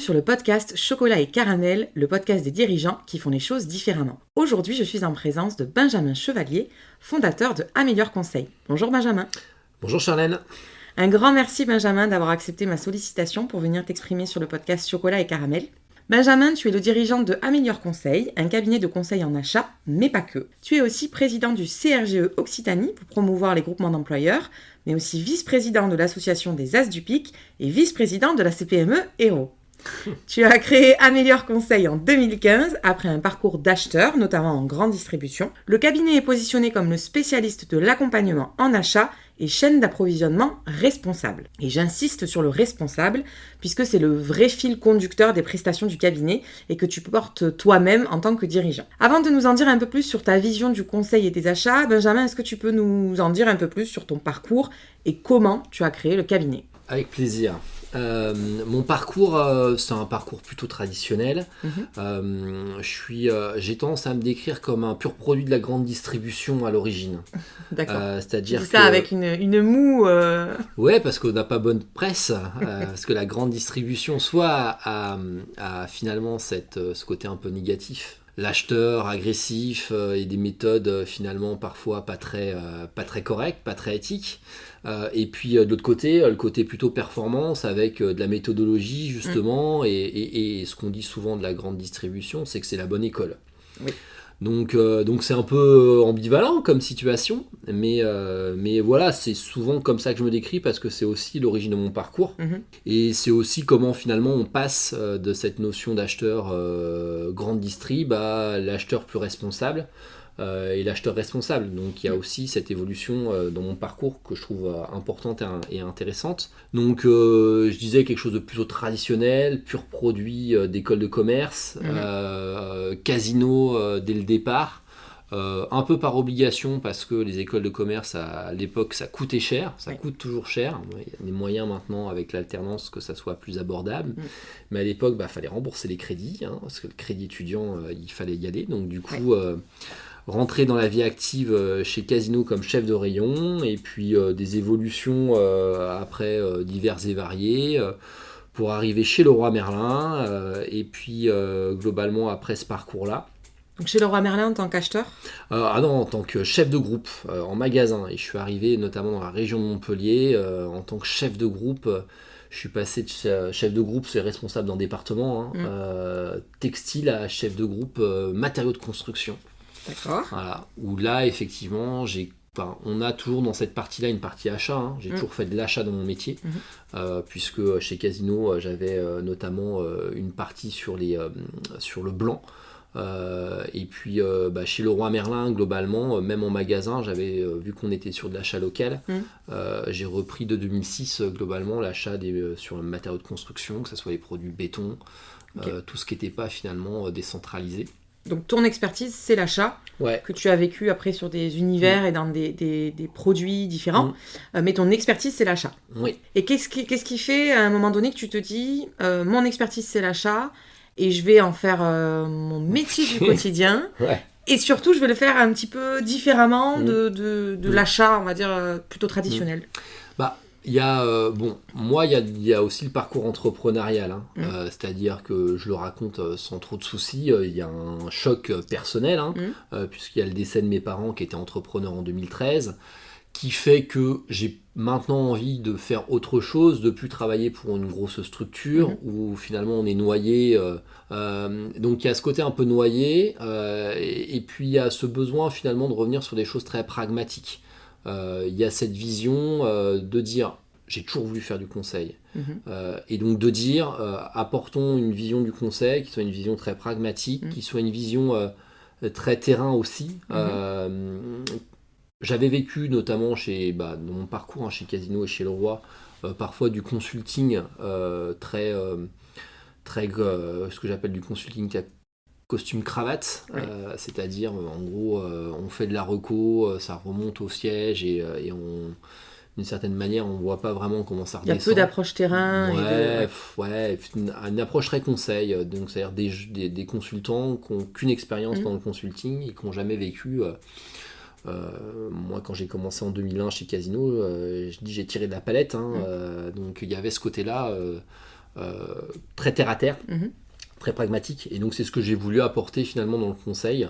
sur le podcast Chocolat et Caramel, le podcast des dirigeants qui font les choses différemment. Aujourd'hui, je suis en présence de Benjamin Chevalier, fondateur de Améliore Conseil. Bonjour Benjamin. Bonjour Charlène. Un grand merci Benjamin d'avoir accepté ma sollicitation pour venir t'exprimer sur le podcast Chocolat et Caramel. Benjamin, tu es le dirigeant de Améliore Conseil, un cabinet de conseil en achat, mais pas que. Tu es aussi président du CRGE Occitanie pour promouvoir les groupements d'employeurs, mais aussi vice-président de l'association des As du Pic et vice-président de la CPME Héros. Tu as créé Améliore Conseil en 2015 après un parcours d'acheteur, notamment en grande distribution. Le cabinet est positionné comme le spécialiste de l'accompagnement en achat et chaîne d'approvisionnement responsable. Et j'insiste sur le responsable, puisque c'est le vrai fil conducteur des prestations du cabinet et que tu portes toi-même en tant que dirigeant. Avant de nous en dire un peu plus sur ta vision du conseil et des achats, Benjamin, est-ce que tu peux nous en dire un peu plus sur ton parcours et comment tu as créé le cabinet ? Avec plaisir. Mon parcours, c'est un parcours plutôt traditionnel. J'ai tendance à me décrire comme un pur produit de la grande distribution à l'origine. D'accord. C'est-à-dire tu dis ça avec une moue. Ouais, parce qu'on n'a pas bonne presse. Parce que la grande distribution, soit a finalement ce côté un peu négatif. L'acheteur agressif et des méthodes finalement parfois pas très correctes, pas très éthiques. Et puis de l'autre côté, le côté plutôt performance avec de la méthodologie justement et ce qu'on dit souvent de la grande distribution, c'est que c'est la bonne école. Oui. Donc c'est un peu ambivalent comme situation, mais voilà, c'est souvent comme ça que je me décris parce que c'est aussi l'origine de mon parcours et c'est aussi comment finalement on passe de cette notion d'acheteur grande distrib à l'acheteur plus responsable et l'acheteur responsable. Donc il y a aussi cette évolution dans mon parcours que je trouve importante et intéressante. Donc je disais quelque chose de plutôt traditionnel, pur produit d'école de commerce, casino dès le départ. Un peu par obligation parce que les écoles de commerce à l'époque ça coûtait cher, ça coûte toujours cher. Il y a des moyens maintenant avec l'alternance que ça soit plus abordable, mais à l'époque fallait rembourser les crédits parce que le crédit étudiant il fallait y aller. Donc du coup rentrer dans la vie active chez Casino comme chef de rayon et puis des évolutions après diverses et variées pour arriver chez Leroy Merlin et puis globalement après ce parcours-là. Donc chez Leroy Merlin en tant qu'acheteur ? Non, en tant que chef de groupe en magasin. Et je suis arrivé notamment dans la région de Montpellier en tant que chef de groupe. Je suis passé de chef de groupe, c'est responsable d'un département, textile à chef de groupe matériaux de construction. D'accord. Voilà, où là, effectivement, on a toujours dans cette partie-là une partie achat. J'ai toujours fait de l'achat dans mon métier, puisque chez Casino, j'avais notamment une partie sur le blanc. Et puis chez Leroy Merlin, globalement, même en magasin, j'avais vu qu'on était sur de l'achat local. J'ai repris de 2006 globalement l'achat sur le matériau de construction, que ce soit les produits béton, tout ce qui n'était pas finalement décentralisé. Donc ton expertise, c'est l'achat, que tu as vécu après sur des univers et dans des produits différents. Mais ton expertise, c'est l'achat. Oui. Et qu'est-ce qui fait à un moment donné que tu te dis, mon expertise, c'est l'achat, et je vais en faire mon métier du quotidien. Et surtout, je vais le faire un petit peu différemment de l'achat, on va dire, plutôt traditionnel. Il y a, il y a aussi le parcours entrepreneurial, c'est-à-dire que je le raconte sans trop de soucis, il y a un choc personnel, puisqu'il y a le décès de mes parents qui étaient entrepreneurs en 2013, qui fait que j'ai maintenant envie de faire autre chose, de plus travailler pour une grosse structure où finalement on est noyé. Donc il y a ce côté un peu noyé, et puis il y a ce besoin finalement de revenir sur des choses très pragmatiques. Il y a cette vision de dire j'ai toujours voulu faire du conseil et donc de dire apportons une vision du conseil qui soit une vision très pragmatique, qui soit une vision très terrain aussi. J'avais vécu notamment dans mon parcours chez Casino et chez Leroy parfois du consulting très ce que j'appelle du consulting costume cravate, c'est-à-dire en gros on fait de la reco, ça remonte au siège et d'une certaine manière on voit pas vraiment comment ça redescend. Il y a peu d'approche terrain. Une approche très conseil, donc c'est-à-dire des consultants qui n'ont qu'une expérience dans le consulting et qui n'ont jamais vécu. Moi quand j'ai commencé en 2001 chez Casino, j'ai tiré de la palette, donc il y avait ce côté-là très terre à terre, très pragmatique. Et donc c'est ce que j'ai voulu apporter finalement dans le conseil.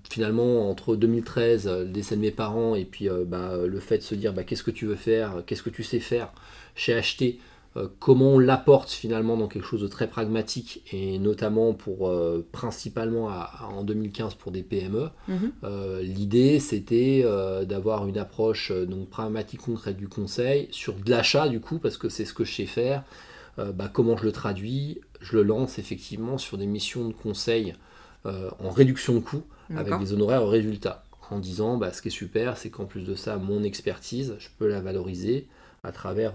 Finalement entre 2013, le décès de mes parents, et puis le fait de se dire qu'est-ce que tu veux faire, qu'est-ce que tu sais faire chez HT, comment on l'apporte finalement dans quelque chose de très pragmatique, et notamment principalement en 2015 pour des PME. L'idée c'était d'avoir une approche donc pragmatique, concrète du conseil, sur de l'achat du coup, parce que c'est ce que je sais faire. Comment je le traduis, je le lance effectivement sur des missions de conseil en réduction de coûts, avec des honoraires au résultat, en disant ce qui est super, c'est qu'en plus de ça, mon expertise, je peux la valoriser à travers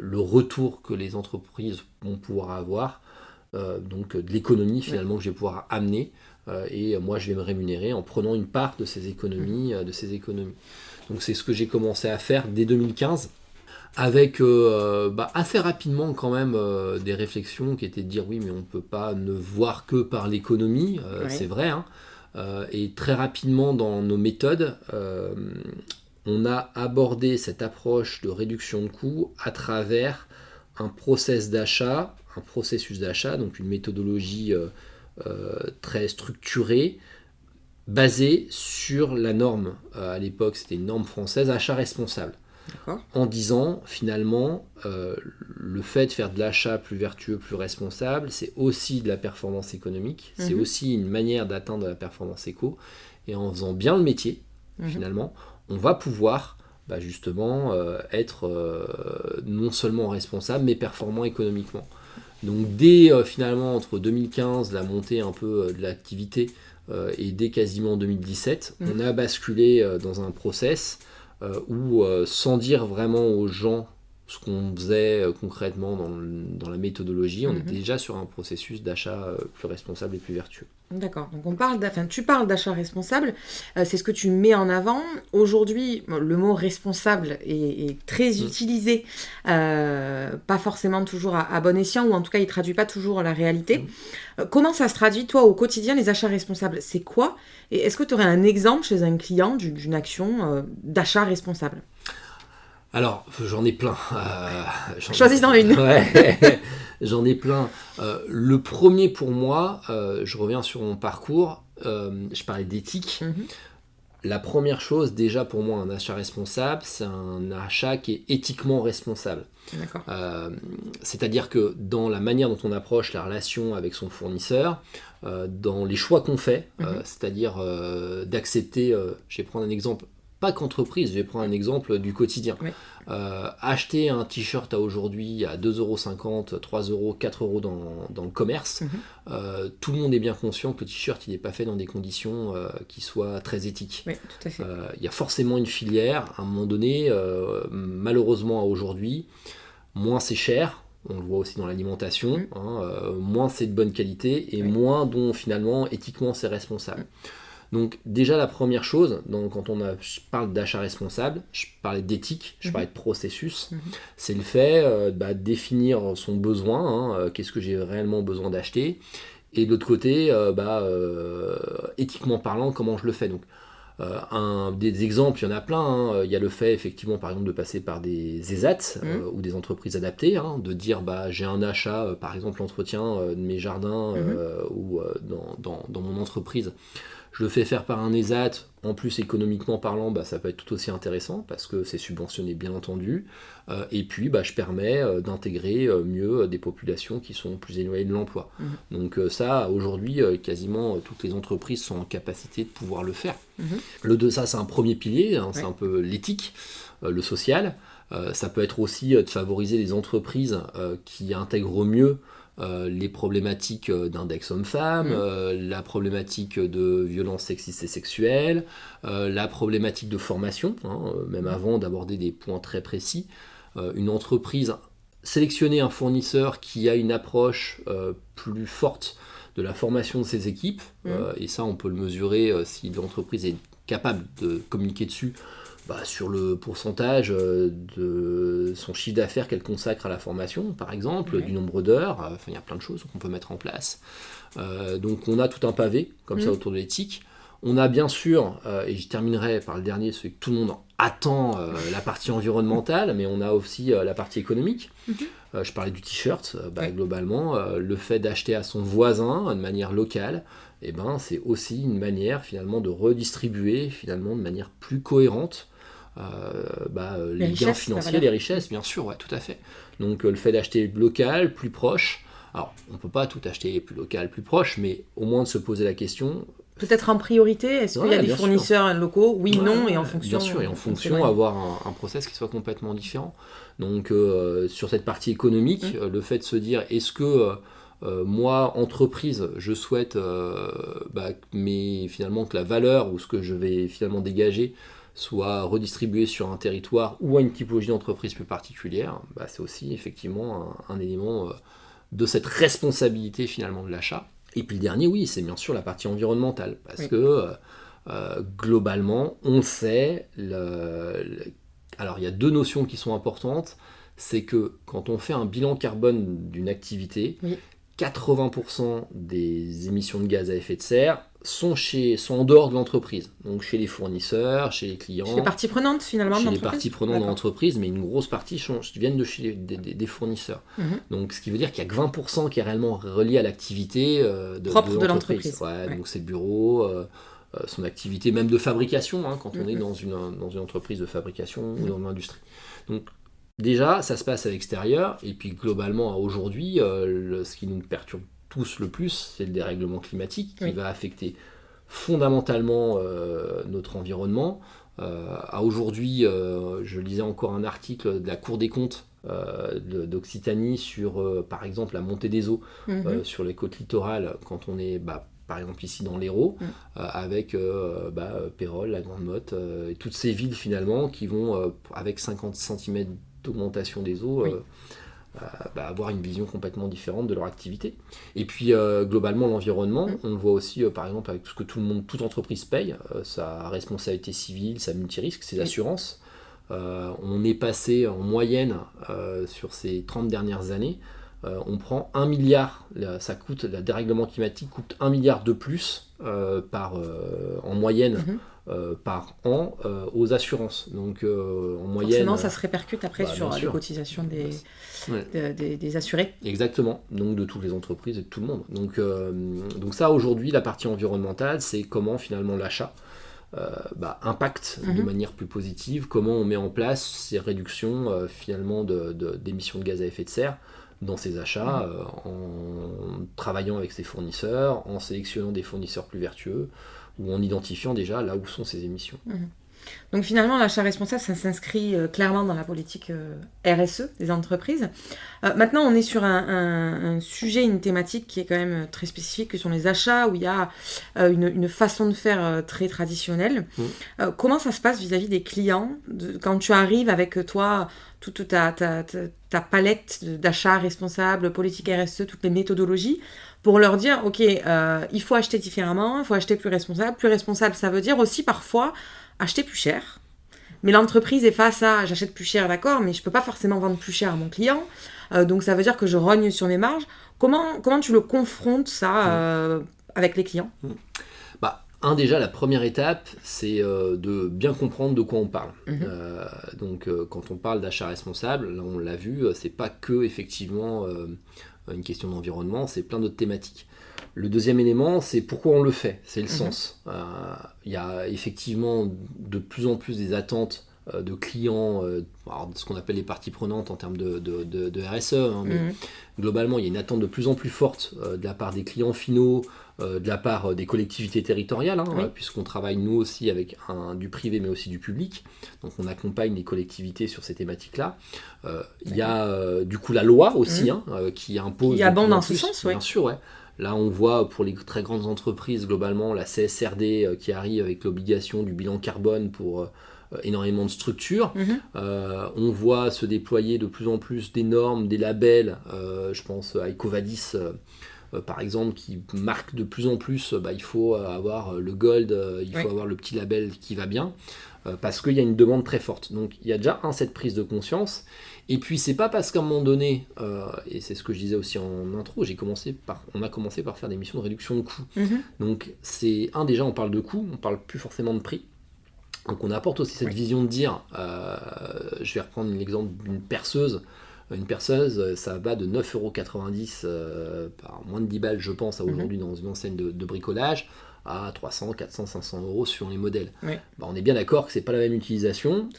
le retour que les entreprises vont pouvoir avoir, donc de l'économie finalement que je vais pouvoir amener, et moi je vais me rémunérer en prenant une part de ces économies. Donc c'est ce que j'ai commencé à faire dès 2015, avec assez rapidement quand même des réflexions qui étaient de dire oui, mais on ne peut pas ne voir que par l'économie, c'est vrai, hein. Et très rapidement dans nos méthodes, on a abordé cette approche de réduction de coûts à travers un processus d'achat, donc une méthodologie très structurée, basée sur la norme, à l'époque c'était une norme française, achat responsable. En disant finalement le fait de faire de l'achat plus vertueux, plus responsable, c'est aussi de la performance économique, c'est aussi une manière d'atteindre la performance éco, et en faisant bien le métier, finalement, on va pouvoir justement être non seulement responsable, mais performant économiquement. Donc dès finalement entre 2015, la montée un peu de l'activité, et dès quasiment 2017, on a basculé dans un process où, sans dire vraiment aux gens ce qu'on faisait concrètement dans la méthodologie, on était déjà sur un processus d'achat plus responsable et plus vertueux. D'accord, donc tu parles d'achat responsable, c'est ce que tu mets en avant. Aujourd'hui, le mot responsable est très utilisé, pas forcément toujours à bon escient, ou en tout cas il ne traduit pas toujours la réalité. Comment ça se traduit, toi, au quotidien, les achats responsables? C'est quoi? Et est-ce que tu aurais un exemple chez un client d'une action d'achat responsable? Alors, j'en ai plein. Choisis-en une. Ouais, j'en ai plein. Le premier pour moi, je reviens sur mon parcours, je parlais d'éthique. La première chose, déjà pour moi, un achat responsable, c'est un achat qui est éthiquement responsable. D'accord. C'est-à-dire que dans la manière dont on approche la relation avec son fournisseur, dans les choix qu'on fait, c'est-à-dire d'accepter, je vais prendre un exemple, pas qu'entreprise, je vais prendre un exemple du quotidien. Oui. Acheter un t-shirt à aujourd'hui à 2,50 €, 3 €, 4 € dans le commerce, tout le monde est bien conscient que le t-shirt il n'est pas fait dans des conditions qui soient très éthiques. Oui, tout à fait. Il y a forcément une filière, à un moment donné, malheureusement aujourd'hui, moins c'est cher, on le voit aussi dans l'alimentation, moins c'est de bonne qualité, et moins dont finalement éthiquement c'est responsable. Donc déjà la première chose, quand je parle d'achat responsable, je parlais d'éthique, je parlais de processus, c'est le fait de définir son besoin, qu'est-ce que j'ai réellement besoin d'acheter, et de l'autre côté, éthiquement parlant, comment je le fais. Donc des exemples, il y en a plein, il y a le fait effectivement par exemple de passer par des ESAT ou des entreprises adaptées, de dire j'ai un achat, par exemple l'entretien de mes jardins ou dans mon entreprise. Je le fais faire par un ESAT, en plus économiquement parlant, ça peut être tout aussi intéressant parce que c'est subventionné bien entendu. Et puis je permets d'intégrer mieux des populations qui sont plus éloignées de l'emploi. Donc ça, aujourd'hui, quasiment toutes les entreprises sont en capacité de pouvoir le faire. Ça, c'est un premier pilier, c'est un peu l'éthique, le social. Ça peut être aussi de favoriser les entreprises qui intègrent mieux les problématiques d'index homme-femme, la problématique de violences sexistes et sexuelles, la problématique de formation, même avant d'aborder des points très précis. Une entreprise, sélectionner un fournisseur qui a une approche plus forte de la formation de ses équipes, et ça on peut le mesurer si l'entreprise est capable de communiquer dessus, sur le pourcentage de son chiffre d'affaires qu'elle consacre à la formation, par exemple, du nombre d'heures, il y a plein de choses qu'on peut mettre en place. Donc on a tout un pavé, comme ça, autour de l'éthique. On a bien sûr, et je terminerai par le dernier, celui que tout le monde attend, la partie environnementale, mais on a aussi la partie économique. Je parlais du t-shirt, globalement, le fait d'acheter à son voisin de manière locale, c'est aussi une manière finalement de redistribuer finalement de manière plus cohérente les gains financiers, les richesses, bien sûr, ouais, tout à fait. Donc le fait d'acheter local, plus proche, alors on ne peut pas tout acheter plus local, plus proche, mais au moins de se poser la question. Peut-être en priorité, est-ce qu'il y a des fournisseurs locaux ? Oui, non, et en fonction. Bien sûr, et en fonction, avoir un process qui soit complètement différent. Donc sur cette partie économique, le fait de se dire, est-ce que moi, entreprise, je souhaite finalement que la valeur ou ce que je vais finalement dégager soit redistribué sur un territoire ou à une typologie d'entreprise plus particulière, c'est aussi effectivement un élément de cette responsabilité finalement de l'achat. Et puis le dernier, oui, c'est bien sûr la partie environnementale, parce que globalement, on sait, alors il y a deux notions qui sont importantes, c'est que quand on fait un bilan carbone d'une activité, 80% des émissions de gaz à effet de serre sont en dehors de l'entreprise, donc chez les fournisseurs, chez les clients. Chez les parties prenantes finalement de l'entreprise. Chez les parties prenantes de l'entreprise, mais une grosse partie viennent de chez des fournisseurs. Donc ce qui veut dire qu'il y a que 20% qui est réellement relié à l'activité propre de l'entreprise. Donc ses bureaux, son activité même de fabrication, quand on est dans une entreprise de fabrication ou dans l'industrie. Donc déjà, ça se passe à l'extérieur, et puis globalement, aujourd'hui, ce qui nous perturbe tous le plus, c'est le dérèglement climatique qui va affecter fondamentalement notre environnement. Aujourd'hui, je lisais encore un article de la Cour des comptes d'Occitanie sur, par exemple, la montée des eaux sur les côtes littorales quand on est, par exemple, ici dans l'Hérault, avec Pérols, la Grande Motte, et toutes ces villes finalement qui vont, avec 50 cm d'augmentation des eaux, avoir une vision complètement différente de leur activité. Et puis globalement l'environnement, on le voit aussi par exemple avec tout ce que toute entreprise paye, sa responsabilité civile, sa multirisque, ses assurances. On est passé en moyenne sur ces 30 dernières années, on prend 1 milliard, le dérèglement climatique coûte 1 milliard de plus en moyenne par an aux assurances. Donc en moyenne. Forcément, ça se répercute après sur les cotisations des assurés. Exactement, donc de toutes les entreprises et de tout le monde. Donc ça, aujourd'hui, la partie environnementale, c'est comment finalement l'achat impacte de manière plus positive, comment on met en place ces réductions finalement d'émissions de gaz à effet de serre dans ses achats, en travaillant avec ses fournisseurs, en sélectionnant des fournisseurs plus vertueux, ou en identifiant déjà là où sont ces émissions. Donc finalement, l'achat responsable, ça s'inscrit clairement dans la politique RSE des entreprises. Maintenant, on est sur un sujet, une thématique qui est quand même très spécifique, que sont les achats, où il y a une façon de faire très traditionnelle. Comment ça se passe vis-à-vis des clients quand tu arrives avec toi, toute ta palette d'achats responsables, politique RSE, toutes les méthodologies, pour leur dire, ok, il faut acheter différemment, il faut acheter plus responsable. Plus responsable, ça veut dire aussi parfois acheter plus cher. Mais l'entreprise est face à, j'achète plus cher, d'accord, mais je peux pas forcément vendre plus cher à mon client. Donc ça veut dire que je rogne sur mes marges. Comment tu le confrontes ça avec les clients ? Déjà, la première étape, c'est de bien comprendre de quoi on parle. Donc, quand on parle d'achat responsable, là, on l'a vu, c'est pas que effectivement une question d'environnement, c'est plein d'autres thématiques. Le deuxième élément, c'est pourquoi on le fait, c'est le sens. Il y a effectivement de plus en plus des attentes de clients, ce qu'on appelle les parties prenantes en termes de RSE, mais globalement, il y a une attente de plus en plus forte de la part des clients finaux, de la part des collectivités territoriales, puisqu'on travaille nous aussi avec du privé mais aussi du public, donc on accompagne les collectivités sur ces thématiques-là. Il y a du coup la loi aussi qui impose... Qui abonde dans ce sens, bien sûr, ouais. Là, on voit pour les très grandes entreprises, globalement, la CSRD qui arrive avec l'obligation du bilan carbone pour énormément de structures. On voit se déployer de plus en plus des normes, des labels, je pense à EcoVadis par exemple, qui marquent de plus en plus, il faut avoir le gold, il faut avoir le petit label qui va bien, parce qu'il y a une demande très forte. Donc il y a déjà cette prise de conscience. Et puis c'est pas parce qu'à un moment donné, et c'est ce que je disais aussi en intro, on a commencé par faire des missions de réduction de coûts. Donc déjà on parle de coûts, on parle plus forcément de prix. Donc on apporte aussi cette vision de dire, je vais reprendre l'exemple d'une perceuse. Une perceuse, ça va de 9,90 € par moins de 10 balles, je pense, aujourd'hui dans une enseigne de bricolage, à 300, 400, 500 € suivant les modèles. On est bien d'accord que c'est pas la même utilisation,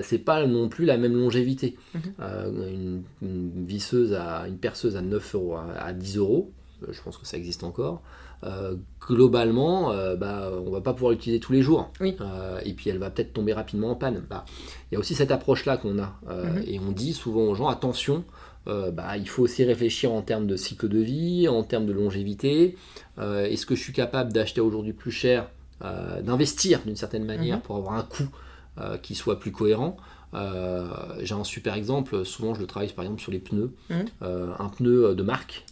c'est pas non plus la même longévité. Une perceuse à 9 € à 10 €, je pense que ça existe encore. Globalement, on va pas pouvoir l'utiliser tous les jours. Et puis elle va peut-être tomber rapidement en panne. Il y a aussi cette approche-là qu'on a. Et on dit souvent aux gens, attention, il faut aussi réfléchir en termes de cycle de vie, en termes de longévité. Est-ce que je suis capable d'acheter aujourd'hui plus cher, d'investir d'une certaine manière pour avoir un coût qui soit plus cohérent. J'ai un super exemple, souvent je le travaille par exemple sur les pneus. Un pneu de marque,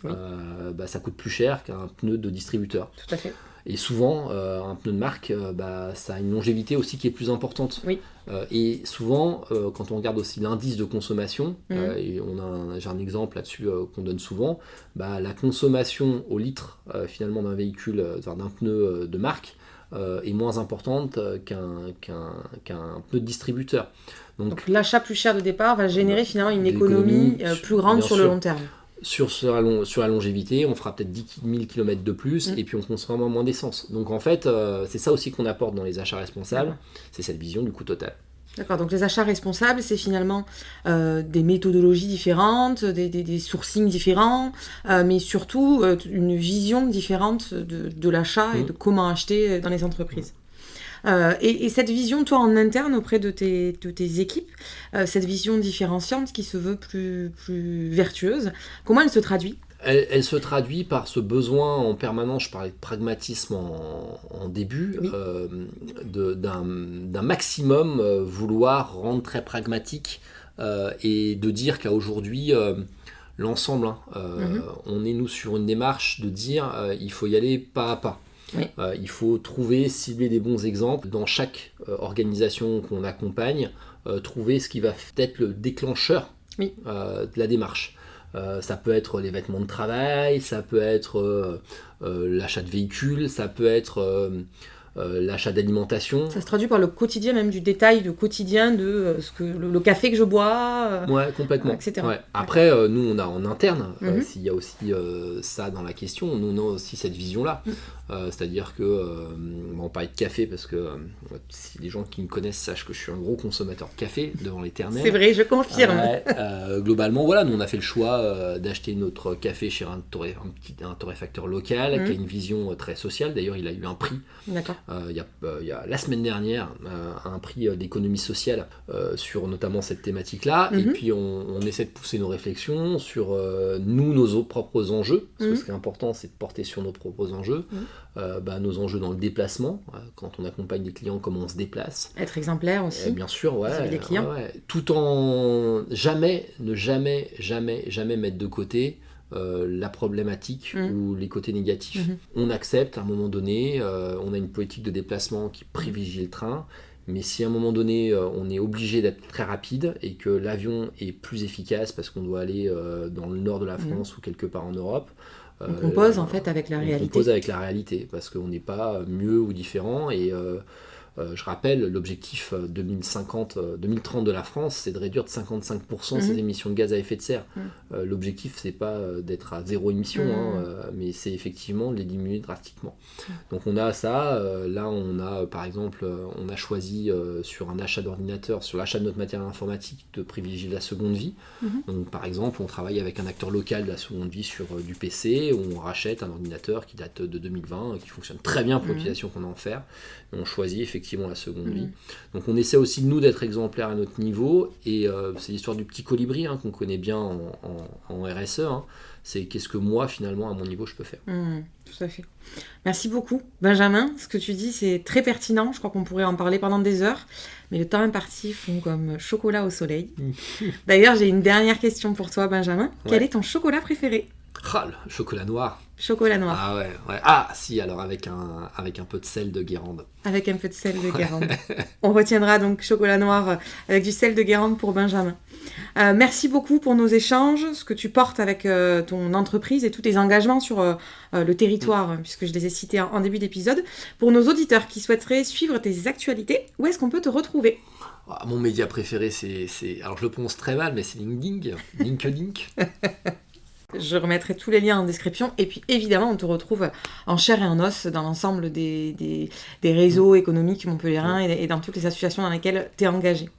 ça coûte plus cher qu'un pneu de distributeur. Tout à fait. Et souvent, un pneu de marque, ça a une longévité aussi qui est plus importante. Et souvent, quand on regarde aussi l'indice de consommation, et j'ai un exemple là-dessus qu'on donne souvent, la consommation au litre finalement d'un véhicule, d'un pneu de marque, est moins importante qu'un pneu de distributeur. Donc l'achat plus cher de départ va générer finalement une économie plus grande sur le long terme. Sur la longévité, on fera peut-être 10 000 km de plus et puis on consommera moins d'essence. Donc en fait, c'est ça aussi qu'on apporte dans les achats responsables, c'est cette vision du coût total. D'accord, donc les achats responsables, c'est finalement des méthodologies différentes, des sourcings différents, mais surtout une vision différente de l'achat et de comment acheter dans les entreprises. Et cette vision, toi, en interne, auprès de tes équipes, cette vision différenciante qui se veut plus vertueuse, comment elle se traduit ? Elle se traduit par ce besoin en permanence, je parlais de pragmatisme en début, d'un maximum vouloir rendre très pragmatique et de dire qu'à aujourd'hui, l'ensemble, on est nous sur une démarche de dire il faut y aller pas à pas. Il faut cibler des bons exemples dans chaque organisation qu'on accompagne, trouver ce qui va être le déclencheur de la démarche. Ça peut être les vêtements de travail, ça peut être l'achat de véhicules, ça peut être l'achat d'alimentation. Ça se traduit par le quotidien, même du détail du quotidien de le café que je bois, complètement. etc. Après, nous, on a en interne, s'il y a aussi ça dans la question, nous, on a aussi cette vision-là. C'est-à-dire que, on parlait de café parce que si les gens qui me connaissent sachent que je suis un gros consommateur de café devant l'éternel. C'est vrai, je confirme. Globalement, voilà, nous on a fait le choix d'acheter notre café chez un torréfacteur local qui a une vision très sociale. D'ailleurs, il a eu un prix. D'accord. Il y a la semaine dernière un prix d'économie sociale sur notamment cette thématique-là. Et puis on essaie de pousser nos réflexions sur nos propres enjeux. Parce que ce qui est important, c'est de porter sur nos propres enjeux. Nos enjeux dans le déplacement, quand on accompagne des clients, comment on se déplace. Être exemplaire aussi. Bien sûr, des clients. Tout en ne jamais mettre de côté la problématique ou les côtés négatifs. On accepte à un moment donné, on a une politique de déplacement qui privilégie le train, mais si à un moment donné on est obligé d'être très rapide et que l'avion est plus efficace parce qu'on doit aller dans le nord de la France ou quelque part en Europe, on compose en fait avec la réalité. On compose avec la réalité parce qu'on n'est pas mieux ou différent. Et je rappelle, l'objectif 2030 de la France, c'est de réduire de 55% ses émissions de gaz à effet de serre. L'objectif, c'est pas d'être à zéro émission, mais c'est effectivement de les diminuer drastiquement. Donc on a ça. Là, on a par exemple, on a choisi sur un achat d'ordinateur, sur l'achat de notre matériel informatique, de privilégier la seconde vie. Donc par exemple, on travaille avec un acteur local de la seconde vie sur du PC, où on rachète un ordinateur qui date de 2020, qui fonctionne très bien pour l'utilisation qu'on a en faire. Et on choisit effectivement la seconde vie. Donc on essaie aussi nous d'être exemplaires à notre niveau, et c'est l'histoire du petit colibri qu'on connaît bien en RSE. C'est qu'est-ce que moi finalement à mon niveau je peux faire. Tout à fait. Merci beaucoup Benjamin, ce que tu dis c'est très pertinent, je crois qu'on pourrait en parler pendant des heures, mais le temps imparti fond comme chocolat au soleil. D'ailleurs j'ai une dernière question pour toi Benjamin, quel est ton chocolat préféré ? Ah, le chocolat noir. Chocolat noir. Ah ouais. Ah si, alors avec un peu de sel de Guérande. Avec un peu de sel de Guérande. On retiendra donc chocolat noir avec du sel de Guérande pour Benjamin. Merci beaucoup pour nos échanges, ce que tu portes avec ton entreprise et tous tes engagements sur le territoire, puisque je les ai cités en début d'épisode. Pour nos auditeurs qui souhaiteraient suivre tes actualités, où est-ce qu'on peut te retrouver ? Mon média préféré, c'est... Alors je le prononce très mal, mais c'est LinkedIn. LinkedIn. Je remettrai tous les liens en description. Et puis évidemment, on te retrouve en chair et en os dans l'ensemble des réseaux économiques montpelliérains et dans toutes les associations dans lesquelles tu es engagé.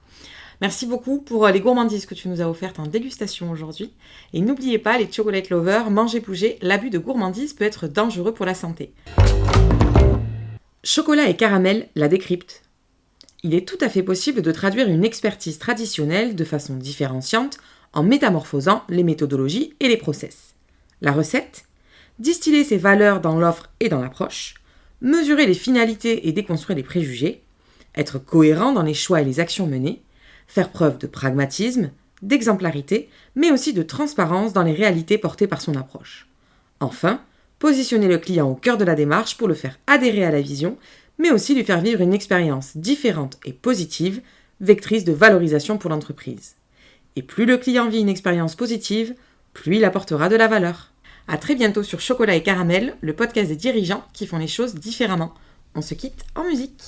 Merci beaucoup pour les gourmandises que tu nous as offertes en dégustation aujourd'hui. Et n'oubliez pas, les chocolate lovers, mangez, bougez, l'abus de gourmandise peut être dangereux pour la santé. Chocolat et caramel la décrypte. Il est tout à fait possible de traduire une expertise traditionnelle de façon différenciante en métamorphosant les méthodologies et les process. La recette ? Distiller ses valeurs dans l'offre et dans l'approche, mesurer les finalités et déconstruire les préjugés, être cohérent dans les choix et les actions menées, faire preuve de pragmatisme, d'exemplarité, mais aussi de transparence dans les réalités portées par son approche. Enfin, positionner le client au cœur de la démarche pour le faire adhérer à la vision, mais aussi lui faire vivre une expérience différente et positive, vectrice de valorisation pour l'entreprise. Et plus le client vit une expérience positive, plus il apportera de la valeur. À très bientôt sur Chocolat et Caramel, le podcast des dirigeants qui font les choses différemment. On se quitte en musique.